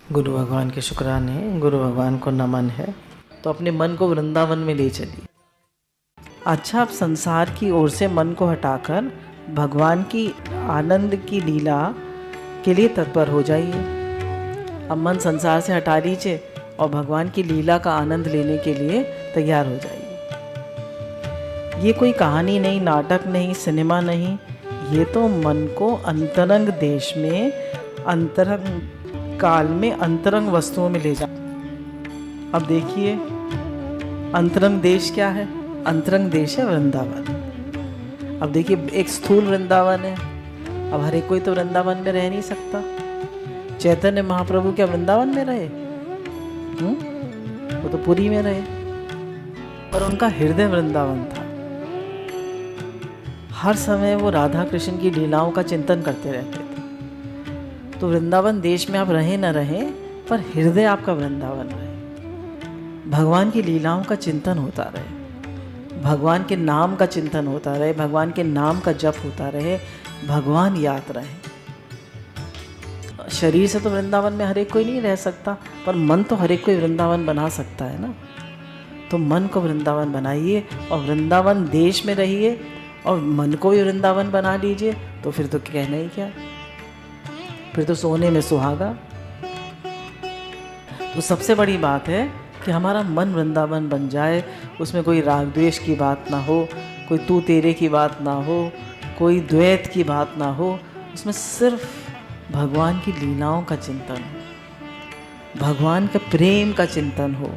गुरु भगवान के शुक्राने, गुरु भगवान को नमन है। तो अपने मन को वृंदावन में ले चलिए। अच्छा, आप संसार की ओर से मन को हटाकर भगवान की आनंद की लीला के लिए तत्पर हो जाइए। अब मन संसार से हटा लीजिए और भगवान की लीला का आनंद लेने के लिए तैयार हो जाइए। ये कोई कहानी नहीं, नाटक नहीं, सिनेमा नहीं, ये तो मन को अंतरंग देश में, अंतरंग काल में, अंतरंग वस्तुओं में ले जा। अब देखिए, अंतरंग देश क्या है? अंतरंग देश है वृंदावन। अब देखिए, एक स्थूल वृंदावन है। अब हर एक कोई तो वृंदावन में रह नहीं सकता। चैतन्य महाप्रभु क्या वृंदावन में रहे? वो तो पुरी में रहे, पर उनका हृदय वृंदावन था। हर समय वो राधा कृष्ण की लीलाओं का चिंतन करते रहते थे। तो वृंदावन देश में आप रहें न रहें, पर हृदय आपका वृंदावन रहे। भगवान की लीलाओं का चिंतन होता रहे, भगवान के नाम का चिंतन होता रहे, भगवान के नाम का जप होता रहे, भगवान याद रहे। शरीर से तो वृंदावन में हर एक कोई नहीं रह सकता, पर मन तो हर एक कोई वृंदावन बना सकता है ना। तो मन को वृंदावन बनाइए और वृंदावन देश में रहिए और मन को भी वृंदावन बना लीजिए। तो फिर तो कहना ही क्या, फिर तो सोने में सुहागा। तो सबसे बड़ी बात है कि हमारा मन वृंदावन बन जाए। उसमें कोई राग द्वेष की बात ना हो, कोई तू तेरे की बात ना हो, कोई द्वैत की बात ना हो। उसमें सिर्फ भगवान की लीलाओं का चिंतन हो, भगवान के प्रेम का चिंतन हो,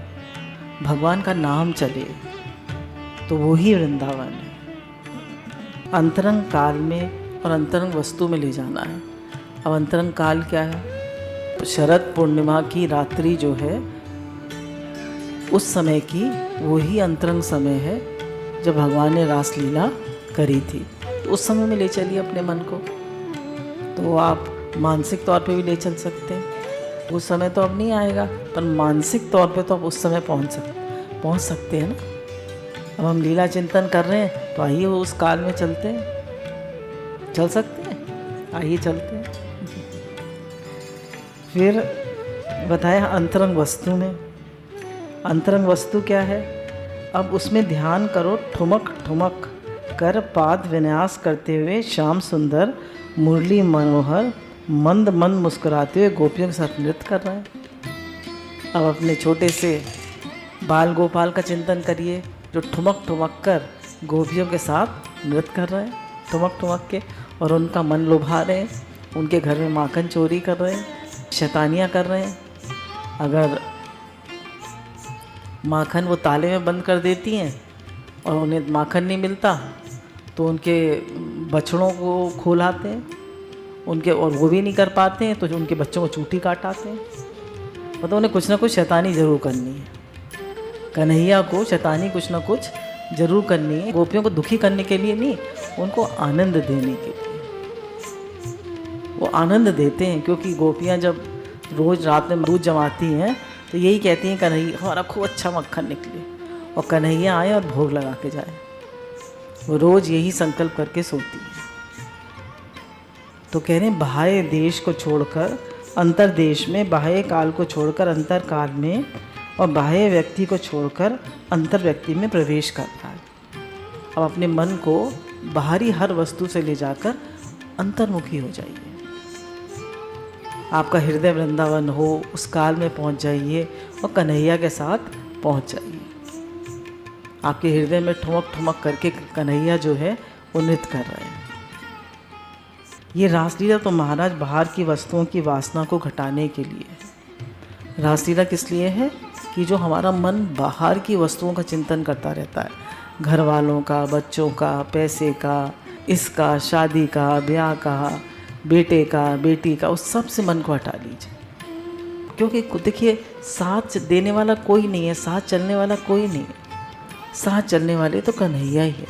भगवान का नाम चले, तो वो ही वृंदावन है। अंतरंग काल में और अंतरंग वस्तु में ले जाना है। अब अंतरंग काल क्या है? शरद पूर्णिमा की रात्रि जो है, उस समय की वही अंतरंग समय है जब भगवान ने रासलीला करी थी। तो उस समय में ले चलिए अपने मन को। तो आप मानसिक तौर पे भी ले चल सकते हैं। उस समय तो अब नहीं आएगा, पर मानसिक तौर पे तो आप उस समय पहुंच सकते हैं ना। अब हम लीला चिंतन कर रहे हैं, तो आइए उस काल में चलते हैं। चल सकते हैं? आइए चलते हैं। फिर बताया अंतरंग वस्तु में। अंतरंग वस्तु क्या है? अब उसमें ध्यान करो, ठुमक ठुमक कर पाद विन्यास करते हुए श्याम सुंदर मुरली मनोहर मंद मंद मुस्कुराते हुए गोपियों के साथ नृत्य कर रहे हैं। अब अपने छोटे से बाल गोपाल का चिंतन करिए, जो ठुमक ठुमक कर गोपियों के साथ नृत्य कर रहे हैं, ठुमक ठुमक के, और उनका मन लुभा रहे हैं। उनके घर में माखन चोरी कर रहे हैं, शैतानियाँ कर रहे हैं। अगर माखन वो ताले में बंद कर देती हैं और उन्हें माखन नहीं मिलता, तो उनके बछड़ों को खोलाते हैं उनके, और वो भी नहीं कर पाते हैं तो उनके बच्चों को चूटी काटाते हैं। मतलब उन्हें कुछ ना कुछ शैतानी ज़रूर करनी है। कन्हैया को शैतानी कुछ ना कुछ ज़रूर करनी है। गोपियों को दुखी करने के लिए नहीं, उनको आनंद देने के लिए। वो आनंद देते हैं, क्योंकि गोपियाँ जब रोज़ रात में दूध जमाती हैं तो यही कहती हैं, कन्हैया हमारा खूब अच्छा मक्खन निकले और कन्हैया आए और भोग लगा के जाए। वो रोज़ यही संकल्प करके सोती है। तो कह रहे हैं, बाह्य देश को छोड़कर अंतर देश में, बाह्य काल को छोड़कर अंतर काल में, और बाह्य व्यक्ति को छोड़कर अंतर व्यक्ति में प्रवेश करता है। अब अपने मन को बाहरी हर वस्तु से ले जाकर अंतर्मुखी हो जाइए। आपका हृदय वृंदावन हो, उस काल में पहुंच जाइए और कन्हैया के साथ पहुंच जाइए। आपके हृदय में ठुमक ठुमक करके कन्हैया जो है वो नृत्य कर रहे हैं। ये रासलीला तो महाराज बाहर की वस्तुओं की वासना को घटाने के लिए है। रासलीला किस लिए है? कि जो हमारा मन बाहर की वस्तुओं का चिंतन करता रहता है, घर वालों का, बच्चों का, पैसे का, इसका, शादी का, ब्याह का, बेटे का, बेटी का, उस सब से मन को हटा लीजिए। क्योंकि देखिए, साथ देने वाला कोई नहीं है, साथ चलने वाला कोई नहीं है। साथ चलने वाले तो कन्हैया ही है।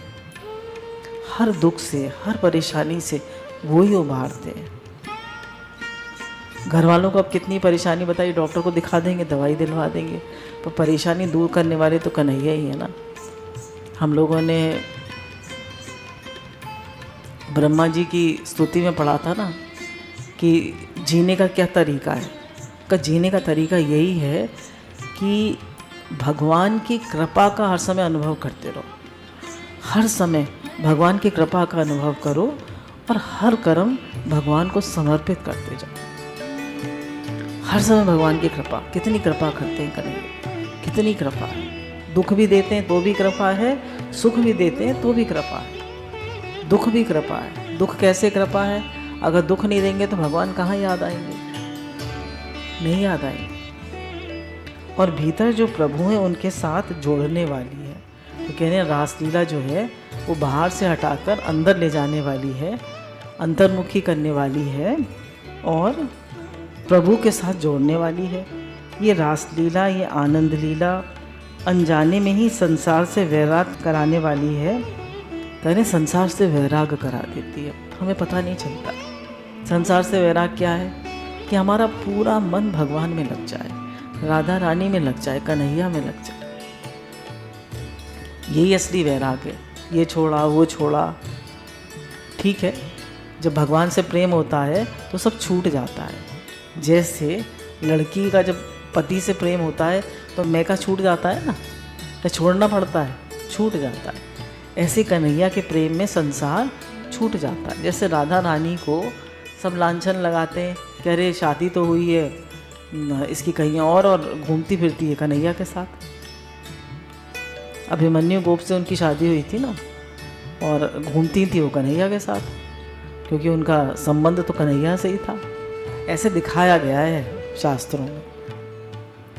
हर दुख से, हर परेशानी से वो ही उबारते हैं। घर वालों को अब कितनी परेशानी बताइए, डॉक्टर को दिखा देंगे, दवाई दिलवा देंगे, पर परेशानी दूर करने वाले तो कन्हैया ही है ना। हम लोगों ने ब्रह्मा जी की स्तुति में पढ़ा था ना कि जीने का क्या तरीका है। का जीने का तरीका यही है कि भगवान की कृपा का हर समय अनुभव करते रहो। हर समय भगवान की कृपा का अनुभव करो और हर कर्म भगवान को समर्पित करते जाओ। हर समय भगवान की कृपा, कितनी कृपा करते हैं करेंगे, कितनी कृपा है। दुख भी देते हैं तो भी कृपा है, सुख भी देते हैं तो भी कृपा है, दुख भी कृपा है। दुख कैसे कृपा है? अगर दुख नहीं देंगे तो भगवान कहाँ याद आएंगे? नहीं याद आएंगे। और भीतर जो प्रभु हैं उनके साथ जोड़ने वाली है। तो कह रहे हैं रासलीला जो है वो बाहर से हटाकर अंदर ले जाने वाली है, अंतर्मुखी करने वाली है और प्रभु के साथ जोड़ने वाली है। ये रासलीला, ये आनंद लीला अनजाने में ही संसार से वैराग कराने वाली है। कह रहे संसार से वैराग करा देती है, हमें पता नहीं चलता। संसार से वैराग क्या है? कि हमारा पूरा मन भगवान में लग जाए, राधा रानी में लग जाए, कन्हैया में लग जाए। यही असली वैराग है। ये छोड़ा वो छोड़ा, ठीक है। जब भगवान से प्रेम होता है तो सब छूट जाता है। जैसे लड़की का जब पति से प्रेम होता है तो मैका छूट जाता है ना, तो छोड़ना पड़ता है, छूट जाता है। ऐसे कन्हैया के प्रेम में संसार छूट जाता है। जैसे राधा रानी को सब लांछन लगाते हैं कि अरे शादी तो हुई है इसकी कहीं और घूमती फिरती है कन्हैया के साथ। अभिमन्यु गोप से उनकी शादी हुई थी ना, और घूमती थी वो कन्हैया के साथ, क्योंकि उनका संबंध तो कन्हैया से ही था। ऐसे दिखाया गया है शास्त्रों में।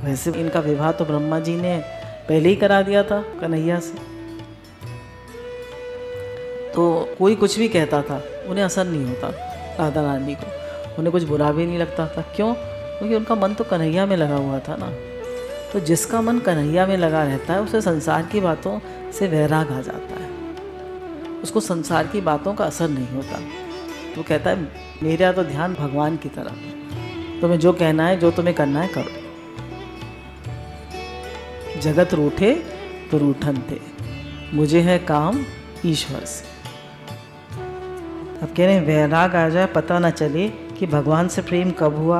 वैसे इनका विवाह तो ब्रह्मा जी ने पहले ही करा दिया था कन्हैया से। तो कोई कुछ भी कहता था, उन्हें असर नहीं होता। राधा रानी को उन्हें कुछ बुरा भी नहीं लगता था। क्यों? क्योंकि उनका मन तो कन्हैया में लगा हुआ था ना। तो जिसका मन कन्हैया में लगा रहता है उसे संसार की बातों से वैराग आ जाता है, उसको संसार की बातों का असर नहीं होता। तो कहता है मेरा तो ध्यान भगवान की तरफ, तुम्हें जो कहना है, जो तुम्हें करना है करो। जगत रूठे तो रूठन थे, मुझे है काम ईश्वर से। अब कह रहे हैं वैराग आ जाए, पता न चले कि भगवान से प्रेम कब हुआ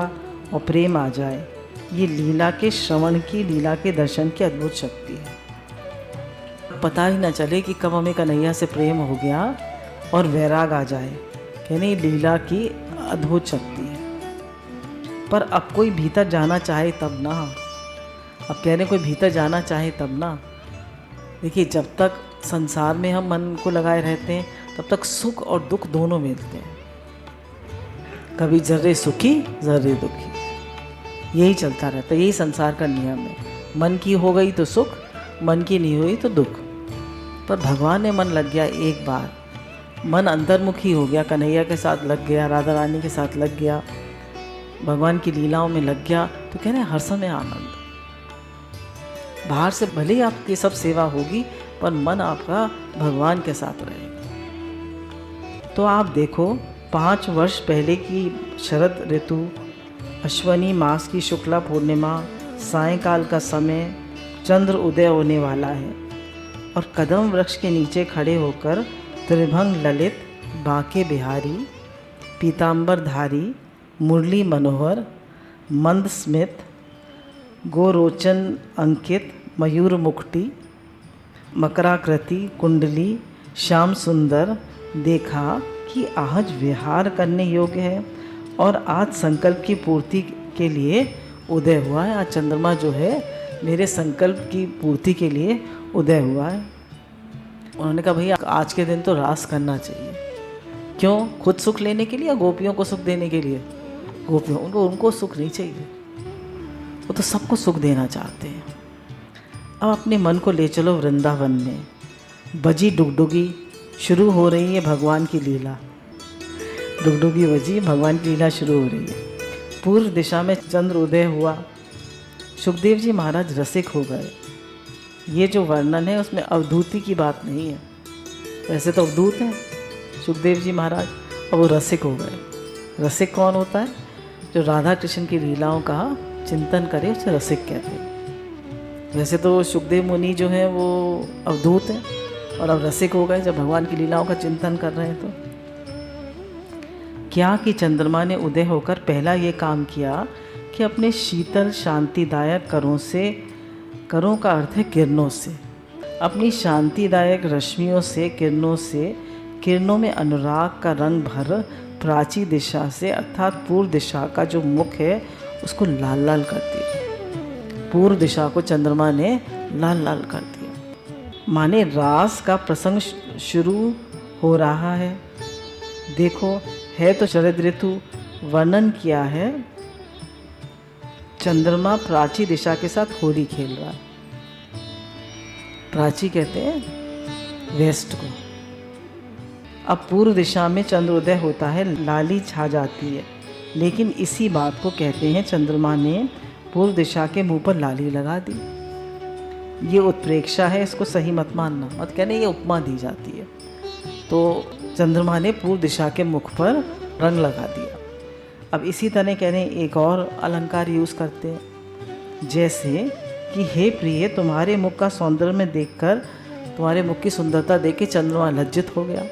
और प्रेम आ जाए। ये लीला के श्रवण की, लीला के दर्शन की अद्भुत शक्ति है। पता ही न चले कि कब हमें कन्हैया से प्रेम हो गया और वैराग आ जाए। कहने लीला की अद्भुत शक्ति है। पर अब कोई भीतर जाना चाहे तब ना। अब कह रहे कोई भीतर जाना चाहे तब ना। देखिए जब तक संसार में हम मन को लगाए रहते हैं तब तक सुख और दुख दोनों मिलते हैं। कभी जर्रे सुखी जर्रे दुखी, यही चलता रहता है। यही संसार का नियम है। मन की हो गई तो सुख, मन की नहीं हुई तो दुख। पर भगवान ने मन लग गया एक बार, मन अंतर्मुखी हो गया, कन्हैया के साथ लग गया, राधा रानी के साथ लग गया, भगवान की लीलाओं में लग गया, तो कह रहे हर समय आनंद। बाहर से भले ही आपकी सब सेवा होगी पर मन आपका भगवान के साथ रहेगा। तो आप देखो 5 वर्ष पहले की शरद ऋतु, अश्वनी मास की शुक्ला पूर्णिमा, सायंकाल का समय, चंद्र उदय होने वाला है और कदम वृक्ष के नीचे खड़े होकर त्रिभंग ललित, बांके बिहारी, पीताम्बरधारी, मुरली मनोहर, मंद स्मित, गोरोचन अंकित, मयूर मुकुटी, मकराकृति, कुंडली, श्याम सुंदर देखा कि आज विहार करने योग्य है और आज संकल्प की पूर्ति के लिए उदय हुआ है। आज चंद्रमा जो है मेरे संकल्प की पूर्ति के लिए उदय हुआ है। उन्होंने कहा भैया आज के दिन तो रास करना चाहिए। क्यों? खुद सुख लेने के लिए या गोपियों को सुख देने के लिए? गोपियों उनको सुख नहीं चाहिए, वो तो सबको सुख देना चाहते हैं। अब अपने मन को ले चलो वृंदावन में। बजी डुगडुगी, शुरू हो रही है भगवान की लीला। डुगडुगी बजी, भगवान की लीला शुरू हो रही है। पूर्व दिशा में चंद्र उदय हुआ। सुखदेव जी महाराज रसिक हो गए। ये जो वर्णन है उसमें अवधूति की बात नहीं है। वैसे तो अवधूत हैं सुखदेव जी महाराज, और वो रसिक हो गए। रसिक कौन होता है? जो राधा कृष्ण की लीलाओं का चिंतन करे उसे रसिक कहते हैं। वैसे तो सुखदेव मुनि जो है वो अवधूत हैं और अब रसिक हो गए जब भगवान की लीलाओं का चिंतन कर रहे हैं। तो क्या कि चंद्रमा ने उदय होकर पहला ये काम किया कि अपने शीतल शांतिदायक करों का अर्थ है किरणों से, अपनी शांतिदायक रश्मियों से, किरणों में अनुराग का रंग भर प्राची दिशा से अर्थात पूर्व दिशा का जो मुख है उसको लाल लाल कर दिया। पूर्व दिशा को चंद्रमा ने लाल लाल कर दिया, माने रास का प्रसंग शुरू हो रहा है। देखो है तो शरद ऋतु, वर्णन किया है चंद्रमा प्राची दिशा के साथ होली खेल रहा है। प्राची कहते हैं वेस्ट को। अब पूर्व दिशा में चंद्रोदय होता है, लाली छा जाती है, लेकिन इसी बात को कहते हैं चंद्रमा ने पूर्व दिशा के मुंह पर लाली लगा दी। ये उत्प्रेक्षा है, इसको सही मत मानना, मत कहने ये उपमा दी जाती है। तो चंद्रमा ने पूर्व दिशा के मुख पर रंग लगा दिया। अब इसी तरह कहने एक और अलंकार यूज़ करते हैं, जैसे कि हे प्रिय, तुम्हारे मुख का सौंदर्य में देखकर, तुम्हारे मुख की सुंदरता देख के चंद्रमा लज्जित हो गया।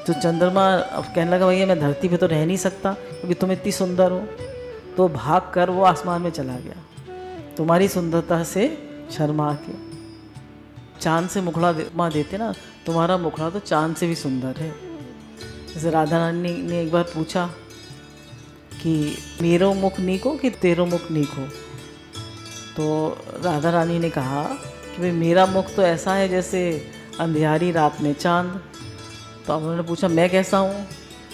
तो चंद्रमा अब कहने लगा भैया मैं धरती पे तो रह नहीं सकता क्योंकि तुम इतनी सुंदर हो, तो भाग कर वो आसमान में चला गया तुम्हारी सुंदरता से शर्मा के। चांद से मुखड़ा देते ना, तुम्हारा मुखड़ा तो चांद से भी सुंदर है। जैसे राधा रानी ने एक बार पूछा कि मेरो मुख नीको कि तेरो मुख नीको, तो राधा रानी ने कहा कि भाई मेरा मुख तो ऐसा है जैसे अंधियारी रात में चांद। तो अब उन्होंने पूछा मैं कैसा हूँ,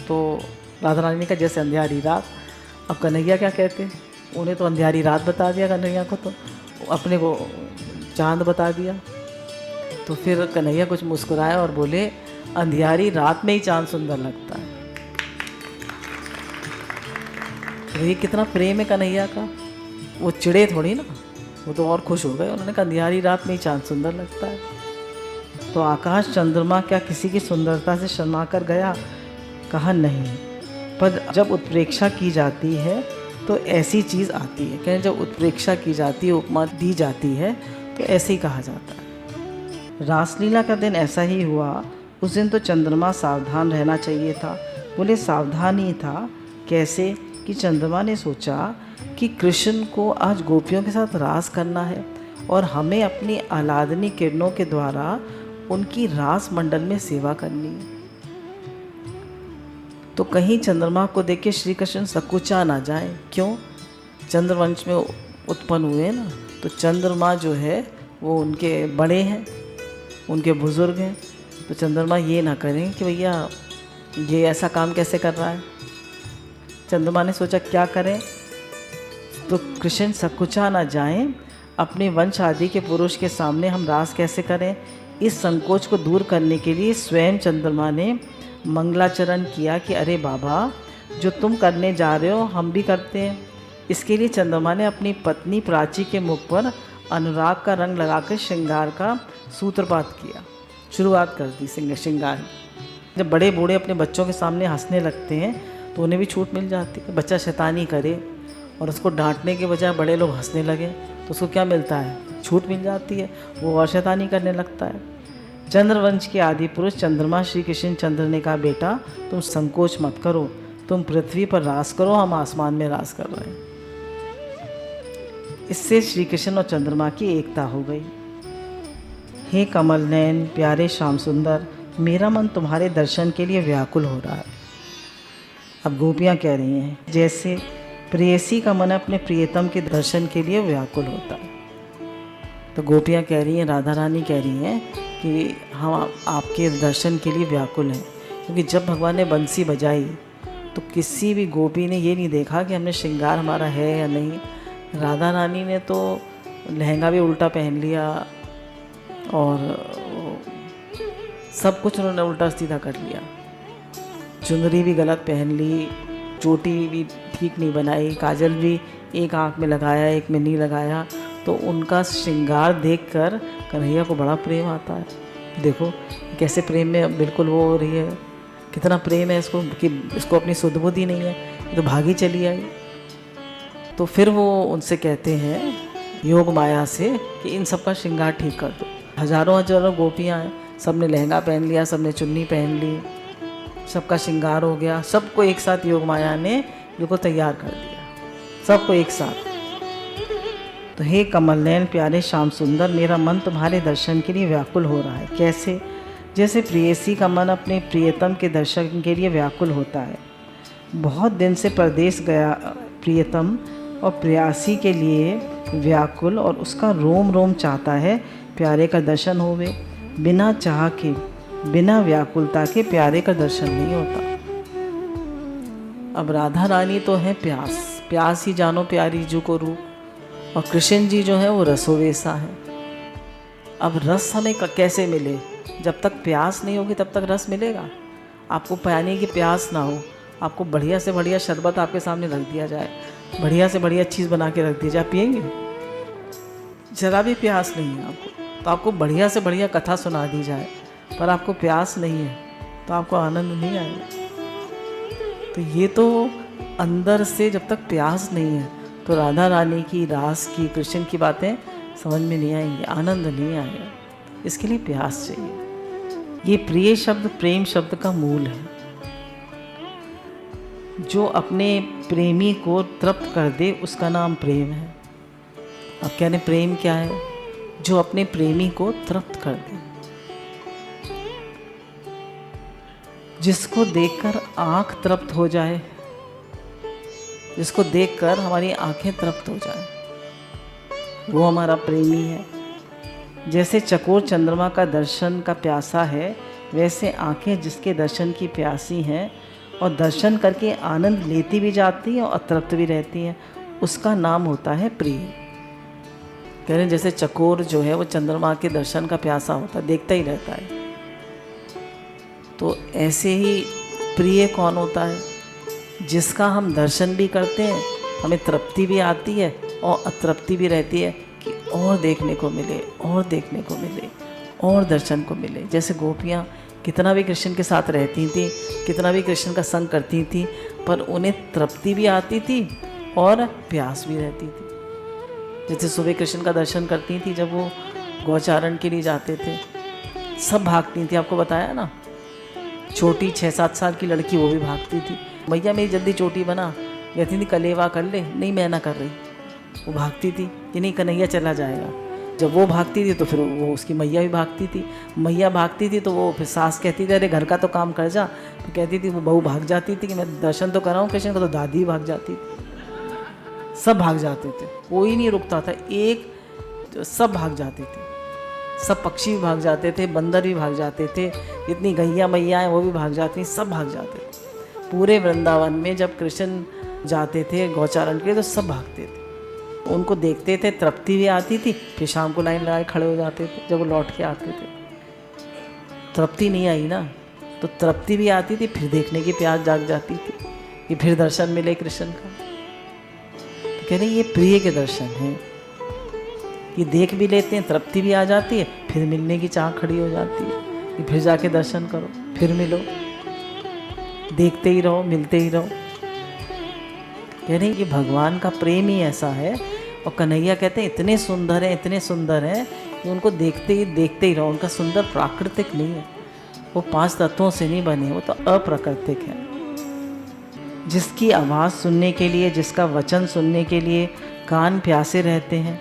तो राधा रानी ने कहा जैसे अंधियारी रात। अब कन्हैया क्या कहते, उन्हें तो अंधियारी रात बता दिया कन्हैया को, तो अपने को चांद बता दिया। तो फिर कन्हैया कुछ मुस्कुराया और बोले अंधियारी रात में ही चांद सुंदर लगता है। तो ये कितना प्रेम है कन्हैया का, वो चिड़े थोड़ी ना, वो तो और खुश हो गए। उन्होंने कहा अंधियारी रात में ही चांद सुंदर लगता है। तो आकाश चंद्रमा क्या किसी की सुंदरता से शर्मा कर गया? कहा नहीं, पर जब उत्प्रेक्षा की जाती है तो ऐसी चीज़ आती है। कहते जब उत्प्रेक्षा की जाती है, उपमा दी जाती है, तो ऐसे ही कहा जाता है। रासलीला का दिन ऐसा ही हुआ। उस दिन तो चंद्रमा सावधान रहना चाहिए था। बोले सावधान ही था, कैसे कि चंद्रमा ने सोचा कि कृष्ण को आज गोपियों के साथ रास करना है और हमें अपनी आह्लादनी किरणों के द्वारा उनकी रास मंडल में सेवा करनी है। तो कहीं चंद्रमा को देख के श्री कृष्ण सकुचा ना जाए। क्यों? चंद्रवंश में उत्पन्न हुए ना, तो चंद्रमा जो है वो उनके बड़े हैं, उनके बुजुर्ग हैं। तो चंद्रमा ये ना करें कि भैया ये ऐसा काम कैसे कर रहा है। चंद्रमा ने सोचा क्या करें, तो कृष्ण सकुचा ना जाएं, अपने वंश आदि के पुरुष के सामने हम रास कैसे करें। इस संकोच को दूर करने के लिए स्वयं चंद्रमा ने मंगलाचरण किया कि अरे बाबा जो तुम करने जा रहे हो हम भी करते हैं। इसके लिए चंद्रमा ने अपनी पत्नी प्राची के मुख पर अनुराग का रंग लगाकर श्रृंगार का सूत्रपात किया, शुरुआत कर दी श्रृंगार। जब बड़े बूढ़े अपने बच्चों के सामने हंसने लगते हैं तो उन्हें भी छूट मिल जाती है। बच्चा शैतानी करे और उसको डांटने के बजाय बड़े लोग हंसने लगे तो उसको क्या मिलता है? छूट मिल जाती है, वो और शैतानी करने लगता है। चंद्रवंश के आदि पुरुष चंद्रमा श्री कृष्ण चंद्र ने कहा बेटा तुम संकोच मत करो, तुम पृथ्वी पर रास करो, हम आसमान में रास कर रहे हैं। इससे श्री कृष्ण और चंद्रमा की एकता हो गई। हे कमल नयन प्यारे श्याम सुंदर, मेरा मन तुम्हारे दर्शन के लिए व्याकुल हो रहा है। अब गोपियाँ कह रही हैं जैसे प्रेयसी का मन अपने प्रियतम के दर्शन के लिए व्याकुल होता है। तो गोपियाँ कह रही हैं, राधा रानी कह रही हैं कि हम आपके दर्शन के लिए व्याकुल हैं, क्योंकि जब भगवान ने बंसी बजाई तो किसी भी गोपी ने ये नहीं देखा कि हमने श्रृंगार हमारा है या नहीं। राधा रानी ने तो लहंगा भी उल्टा पहन लिया और सब कुछ उन्होंने उल्टा सीधा कर लिया, चुनरी भी गलत पहन ली, चोटी भी ठीक नहीं बनाई, काजल भी एक आँख में लगाया एक में नहीं लगाया। तो उनका श्रृंगार देखकर कन्हैया को बड़ा प्रेम आता है। देखो कैसे प्रेम में बिल्कुल वो हो रही है, कितना प्रेम है इसको कि इसको अपनी सुध बुद्धि नहीं है, तो भागी चली आई। तो फिर वो उनसे कहते हैं योग माया से कि इन सब का श्रृंगार ठीक कर दो। हजारों हजारों गोपियाँ हैं, सब ने लहंगा पहन लिया, सब ने चुन्नी पहन ली, सबका श्रृंगार हो गया, सबको एक साथ योग माया ने बिल्कुल तैयार कर दिया, सबको एक साथ। तो हे कमल नयन प्यारे श्याम सुंदर, मेरा मन तुम्हारे दर्शन के लिए व्याकुल हो रहा है। कैसे? जैसे प्रेयसी का मन अपने प्रियतम के दर्शन के लिए व्याकुल होता है। बहुत दिन से परदेश गया प्रियतम और प्रेयसी के लिए व्याकुल, और उसका रोम रोम चाहता है प्यारे का दर्शन होवे। बिना चाह के, बिना व्याकुलता के प्यारे का दर्शन नहीं होता। अब राधा रानी तो है प्यास, प्यास ही जानो प्यारी जू को रूप, और कृष्ण जी जो है वो रसोवेसा है। अब रस हमें कैसे मिले? जब तक प्यास नहीं होगी तब तक रस मिलेगा? आपको पानी की प्यास ना हो, आपको बढ़िया से बढ़िया शरबत आपके सामने रख दिया जाए, बढ़िया से बढ़िया चीज़ बना के रख दी जाए, पिएंगे? जरा भी प्यास नहीं है आपको, तो आपको बढ़िया से बढ़िया कथा सुना दी जाए, पर आपको प्यास नहीं है तो आपको आनंद नहीं आएगा। तो ये तो अंदर से जब तक प्यास नहीं है तो राधा रानी की, रास की, कृष्ण की बातें समझ में नहीं आएंगी, आनंद नहीं आएगा। इसके लिए प्यास चाहिए। ये प्रिय शब्द प्रेम शब्द का मूल है। जो अपने प्रेमी को तृप्त कर दे उसका नाम प्रेम है। अब कहने प्रेम क्या है? जो अपने प्रेमी को तृप्त कर दे, जिसको देखकर आँख तृप्त हो जाए, जिसको देखकर हमारी आंखें तृप्त हो जाए, वो हमारा प्रेमी है। जैसे चकोर चंद्रमा का दर्शन का प्यासा है, वैसे आंखें जिसके दर्शन की प्यासी हैं और दर्शन करके आनंद लेती भी जाती हैं और अतृप्त भी रहती हैं, उसका नाम होता है प्रिय। कह रहे जैसे चकोर जो है वो चंद्रमा के दर्शन का प्यासा होता है, देखता ही रहता है। तो ऐसे ही प्रिय कौन होता है? जिसका हम दर्शन भी करते हैं, हमें तृप्ति भी आती है और अतृप्ति भी रहती है कि और देखने को मिले, और देखने को मिले, और दर्शन को मिले। जैसे गोपियाँ कितना भी कृष्ण के साथ रहती थी, कितना भी कृष्ण का संग करती थी, पर उन्हें तृप्ति भी आती थी और प्यास भी रहती थी। जैसे सुबह कृष्ण का दर्शन करती थी, जब वो गौचारण के लिए जाते थे, सब भागती थी। आपको बताया ना, छोटी 6-7 साल की लड़की वो भी भागती थी, भैया मेरी जल्दी चोटी बना। कहती थी कलेवा कर ले, नहीं मैं ना कर रही। वो भागती थी कि नहीं कन्हैया चला जाएगा। जब वो भागती थी तो फिर वो उसकी मैया भी भागती थी। मैया भागती थी तो वो फिर सास कहती थी अरे घर का तो काम कर जा। तो कहती थी, वो बहू भाग जाती थी कि मैं दर्शन तो कराऊँ कृष्ण का, तो दादी भाग जाती थी। सब भाग जाते थे, कोई नहीं रुकता था, एक सब भाग जाते थे। सब पक्षी भी भाग जाते थे, बंदर भी भाग जाते थे, इतनी गैया मैया हैं वो भी भाग जाती, सब भाग जाते थे। पूरे वृंदावन में जब कृष्ण जाते थे गौचारण के लिए तो सब भागते थे, उनको देखते थे, तृप्ति भी आती थी। फिर शाम को लाइन लगाए खड़े हो जाते थे जब वो लौट के आते थे। तृप्ति नहीं आई ना, तो तृप्ति भी आती थी, फिर देखने की प्यास जाग जाती थी कि फिर दर्शन मिले कृष्ण का। तो कह रहे ये प्रिय के दर्शन हैं कि देख भी लेते हैं, तृप्ति भी आ जाती है, फिर मिलने की चाह खड़ी हो जाती है कि फिर जाके दर्शन करो, फिर मिलो, देखते ही रहो, मिलते ही रहो। कह रहे हैं कि भगवान का प्रेम ही ऐसा है। और कन्हैया कहते हैं इतने सुंदर हैं, इतने सुंदर हैं कि उनको देखते ही रहो। उनका सुंदर प्राकृतिक नहीं है, वो 5 तत्वों से नहीं बने, वो तो अप्राकृतिक है। जिसकी आवाज़ सुनने के लिए, जिसका वचन सुनने के लिए कान प्यासे रहते हैं,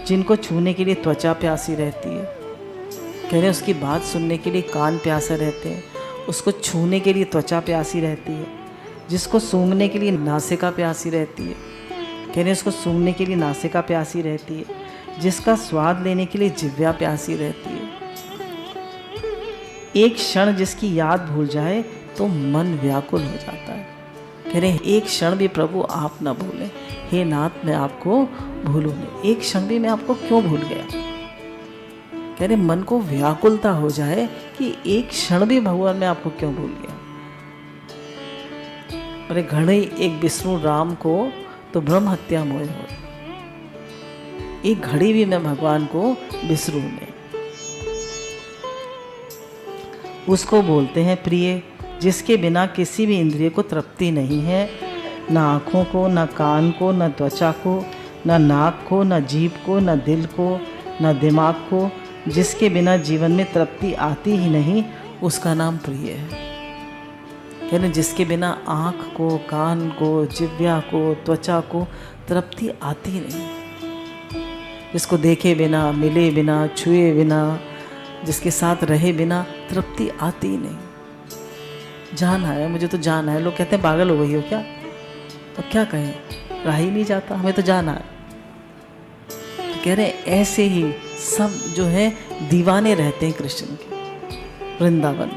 जिनको छूने के लिए त्वचा प्यासी रहती है। कह रहे हैं उसकी बात सुनने के लिए कान प्यासे रहते हैं, उसको छूने के लिए त्वचा प्यासी रहती है, जिसको सूंघने के लिए नासिका प्यासी रहती है। कह रहे हैं उसको सूंघने के लिए नासिका प्यासी रहती है, जिसका स्वाद लेने के लिए जिह्वा प्यासी रहती है। एक क्षण जिसकी याद भूल जाए तो मन व्याकुल हो जाता है। कह रहे हैं एक क्षण भी प्रभु आप ना भूलें, हे नाथ मैं आपको भूलूं नहीं। एक क्षण भी मैं आपको क्यों भूल गया? कह रहे मन को व्याकुलता हो जाए कि एक क्षण भी भगवान मैं आपको क्यों भूल गया। अरे घड़े एक विष्णु राम को तो ब्रह्म हत्या मोह हो, एक घड़ी भी मैं भगवान को बिसरूं नहीं। उसको बोलते हैं प्रिय, जिसके बिना किसी भी इंद्रिय को तृप्ति नहीं है, न आँखों को, न कान को, न त्वचा को, न नाक को, न जीभ को, न दिल को, न दिमाग को, जिसके बिना जीवन में तृप्ति आती ही नहीं, उसका नाम प्रिय है। यानी जिसके बिना आँख को, कान को, जिह्वा को, त्वचा को तृप्ति आती नहीं, जिसको देखे बिना, मिले बिना, छुए बिना, जिसके साथ रहे बिना तृप्ति आती ही नहीं। जाना है, मुझे तो जाना है। लोग कहते हैं पागल हो गई हो क्या? तो क्या कहें, रहा ही नहीं जाता, हमें तो जाना है। तो कह रहे हैं ऐसे ही सब जो है दीवाने रहते हैं कृष्ण के, वृंदावन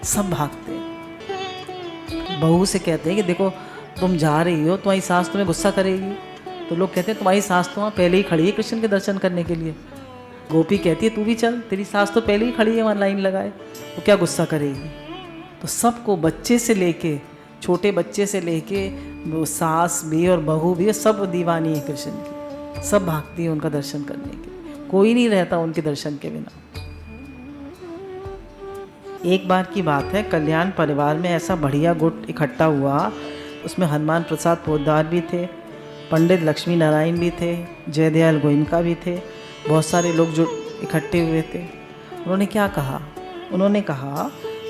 सब भागते हैं। बहू से कहते हैं कि देखो तुम जा रही हो, तुम्हारी सास तुम्हें गुस्सा करेगी। तो लोग कहते हैं तुम्हारी सास तो वहाँ पहले ही खड़ी है कृष्ण के दर्शन करने के लिए। गोपी कहती है तू भी चल, तेरी सास तो पहले ही खड़ी है वहाँ लाइन लगाए, वो क्या गुस्सा करेगी। तो सबको, बच्चे से लेके, छोटे बच्चे से लेके वो सास भी और बहू भी, सब दीवानी है कृष्ण की, सब भागती है उनका दर्शन करने के, कोई नहीं रहता उनके दर्शन के बिना। एक बार की बात है, कल्याण परिवार में ऐसा बढ़िया गुट इकट्ठा हुआ। उसमें हनुमान प्रसाद पोद्दार भी थे, पंडित लक्ष्मी नारायण भी थे, जयदयाल गोयनका भी थे, बहुत सारे लोग जो इकट्ठे हुए थे। उन्होंने क्या कहा? उन्होंने कहा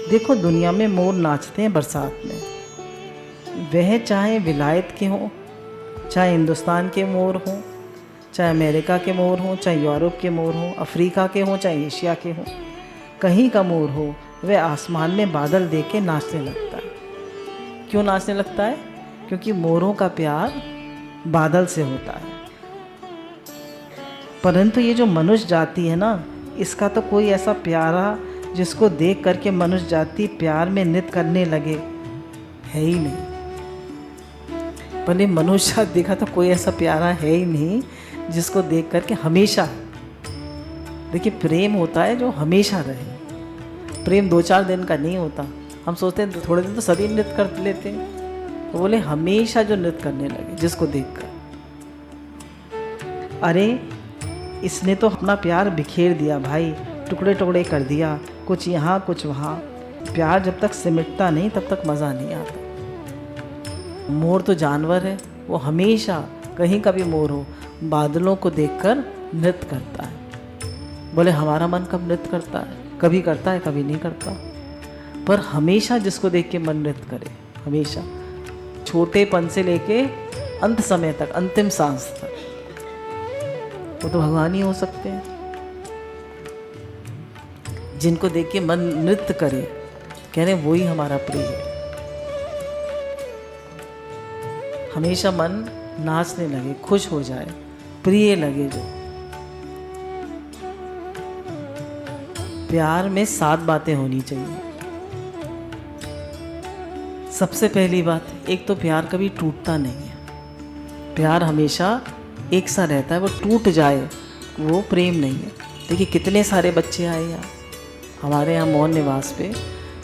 देखो दुनिया में मोर नाचते हैं बरसात में, वह चाहे विलायत के हों, चाहे हिंदुस्तान के मोर हों, चाहे अमेरिका के मोर हों, चाहे यूरोप के मोर हों, अफ्रीका के हों, चाहे एशिया के हों, कहीं का मोर हो, वह आसमान में बादल देख के नाचने लगता है। क्यों नाचने लगता है? क्योंकि मोरों का प्यार बादल से होता है। परंतु ये जो मनुष्य जाति है ना, इसका तो कोई ऐसा प्यारा जिसको देख करके मनुष्य जाति प्यार में नृत्य करने लगे है ही नहीं। भले मनुष्य जाति देखा तो कोई ऐसा प्यारा है ही नहीं जिसको देख करके हमेशा, देखिए प्रेम होता है जो हमेशा रहे। प्रेम 2-4 दिन का नहीं होता। हम सोचते हैं थोड़े दिन तो सभी नृत्य कर लेते हैं, तो बोले हमेशा जो नृत्य करने लगे जिसको देखकर। अरे इसने तो अपना प्यार बिखेर दिया भाई, टुकड़े टुकड़े कर दिया, कुछ यहाँ कुछ वहाँ। प्यार जब तक सिमटता नहीं तब तक मज़ा नहीं आता। मोर तो जानवर है, वो हमेशा कहीं का भी मोर हो, बादलों को देखकर नृत्य करता है। बोले हमारा मन कब नृत्य करता है? कभी करता है, कभी नहीं करता। पर हमेशा जिसको देख के मन नृत्य करे, हमेशा, छोटेपन से लेके अंत समय तक, अंतिम सांस तक, वो तो भगवान ही हो सकते हैं। जिनको देख के मन नृत्य करे, कह रहे वही हमारा प्रिय है। हमेशा मन नाचने लगे, खुश हो जाए, प्रिय लगे। जो प्यार में 7 बातें होनी चाहिए। सबसे पहली बात, एक तो प्यार कभी टूटता नहीं है। प्यार हमेशा एक सा रहता है, वो टूट जाए वो प्रेम नहीं है। देखिए कितने सारे बच्चे आए यहाँ हमारे यहाँ मोहन निवास पे।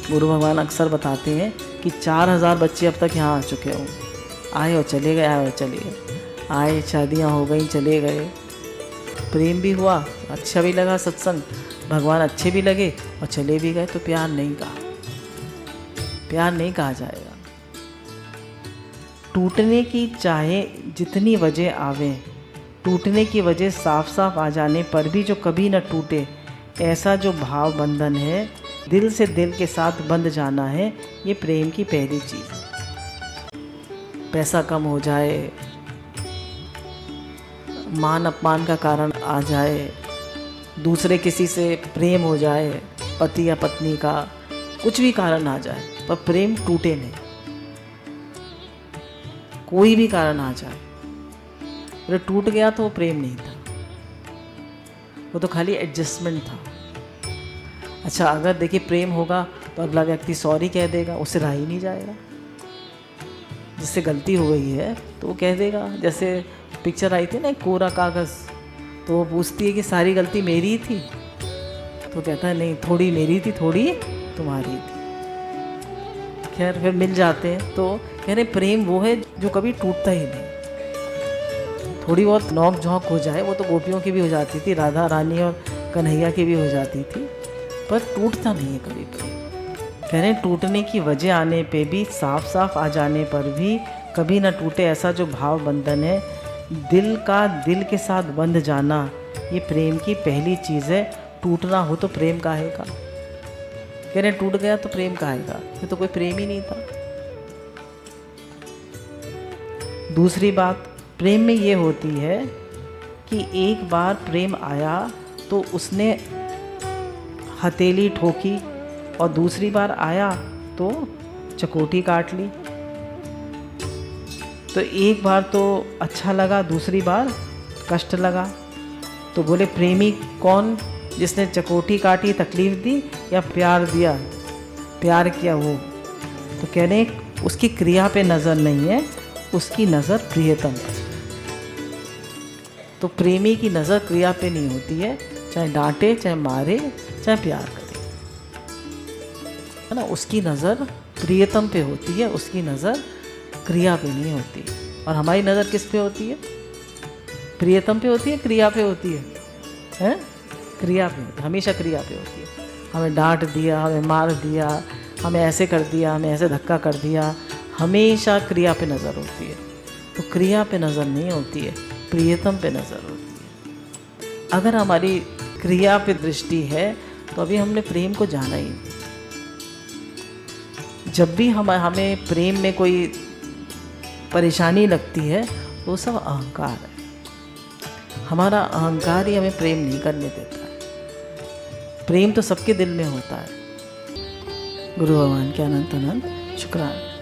गुरु भगवान अक्सर बताते हैं कि 4000 बच्चे अब तक यहाँ आ चुके हों। आए और चले गए, आए और चले गए, आए, शादियाँ हो गई, चले गए, प्रेम भी हुआ, अच्छा भी लगा सत्संग, भगवान अच्छे भी लगे और चले भी गए। तो प्यार नहीं कहा, प्यार नहीं कहा जाएगा। टूटने की चाहे जितनी वजह आवे, टूटने की वजह साफ साफ आ जाने पर भी जो कभी न टूटे, ऐसा जो भाव बंधन है, दिल से दिल के साथ बंध जाना है, ये प्रेम की पहली चीज़ है। पैसा कम हो जाए, मान अपमान का कारण आ जाए, दूसरे किसी से प्रेम हो जाए, पति या पत्नी का, कुछ भी कारण आ जाए, पर प्रेम टूटे नहीं। कोई भी कारण आ जाए, अगर टूट गया तो वो प्रेम नहीं था, वो तो खाली एडजस्टमेंट था। अच्छा अगर देखिए प्रेम होगा तो अगला व्यक्ति सॉरी कह देगा, उससे रहा ही नहीं जाएगा। जिससे गलती हो गई है तो वो कह देगा। जैसे पिक्चर आई थी ना कोरा कागज़, तो वो पूछती है कि सारी गलती मेरी ही थी, तो कहता है नहीं, थोड़ी मेरी थी, थोड़ी तुम्हारी थी। खैर फिर मिल जाते हैं। तो कह रहे प्रेम वो है जो कभी टूटता ही नहीं। थोड़ी बहुत नोक झोंक हो जाए, वो तो गोपियों की भी हो जाती थी, राधा रानी और कन्हैया की भी हो जाती थी, पर टूटता नहीं है कभी प्रेम। कह रहे टूटने की वजह आने पे भी, साफ साफ आ जाने पर भी कभी ना टूटे, ऐसा जो भाव बंधन है, दिल का दिल के साथ बंध जाना, ये प्रेम की पहली चीज़ है। टूटना हो तो प्रेम काहे का? कह रहे टूट गया तो प्रेम काहे का? ये तो कोई प्रेम ही नहीं था। दूसरी बात प्रेम में ये होती है कि एक बार प्रेम आया तो उसने हथेली ठोकी और दूसरी बार आया तो चकोटी काट ली। तो एक बार तो अच्छा लगा, दूसरी बार कष्ट लगा। तो बोले प्रेमी कौन, जिसने चकोटी काटी तकलीफ दी या प्यार दिया, प्यार किया वो? तो कह रहे उसकी क्रिया पे नज़र नहीं है, उसकी नज़र प्रियतम पे। तो प्रेमी की नज़र क्रिया पे नहीं होती है, चाहे डांटे, चाहे मारे, चाहे प्यार करे, है ना। उसकी नज़र प्रियतम पे होती है, उसकी नज़र क्रिया पे नहीं होती। और हमारी नज़र किस पे होती है? प्रियतम पे होती है, क्रिया पे होती है, हैं? क्रिया पे होती है, हमेशा क्रिया पे होती है। हमें डांट दिया, हमें मार दिया, हमें ऐसे कर दिया, हमें ऐसे धक्का कर दिया, हमेशा क्रिया पे नज़र होती है। तो क्रिया पे नज़र नहीं होती है, प्रियतम पे नज़र होती है। अगर हमारी क्रिया पे दृष्टि है तो अभी हमने प्रेम को जाना ही नहीं। जब भी हमें प्रेम में कोई परेशानी लगती है तो वो सब अहंकार है। हमारा अहंकार ही हमें प्रेम नहीं करने देता है। प्रेम तो सबके दिल में होता है। गुरु भगवान के अनंत अनंत शुक्राना।